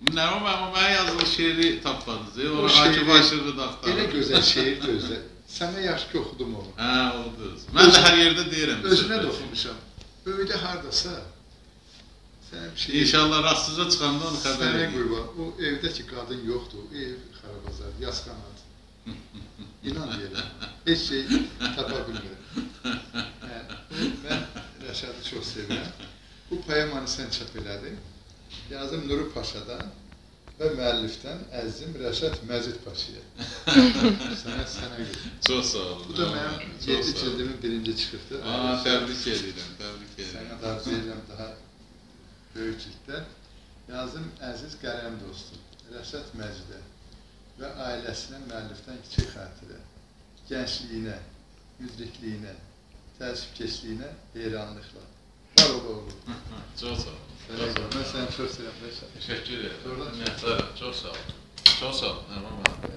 Nəriman bəy, amma mənə yazılı şeiri tapmadınız. O Akif Aşırı da axtarır. Elə gözəl şeir gözlə. Sənə yaxşı ki oxudum onu. Hə, oldu. Mən də hər yerdə deyirəm. Özünə də oxumuşam. Böyüdə hardasa sənə bir şey... İnşallah rastıca çıxanda onu xəbər Sənə edin. qurban, o evdə ki qadın yoxdur, o ev xarabazar, yaz qanad. İnan deyirəm, heç şey tapa bilmirəm. Mən Rəşadı çox sevirəm. Bu poemanı sən çap elədin. Yazım Nuri Paşadan və müəllifdən əzizim Rəşad Məzid Paşaya. Sənə görə. Çox sağ olun. Bu da mənim 7 cildimin birinci çıxıbdır. Təbrik edirəm, təbrik edirəm. Sənə də arzu edirəm daha böyük cilddən. Yazım əziz qələm dostum Rəşad Məzidə və ailəsinə müəllifdən kiçik xatirə, gəncliyinə, müdrikliyinə, təəssübkeşliyinə heyranlıqla. Var oğlu. Çox sağ olun. Mən səni çox sevirəm. Təşəkkür edirəm. Çox sağ olun. Çox sağ olun.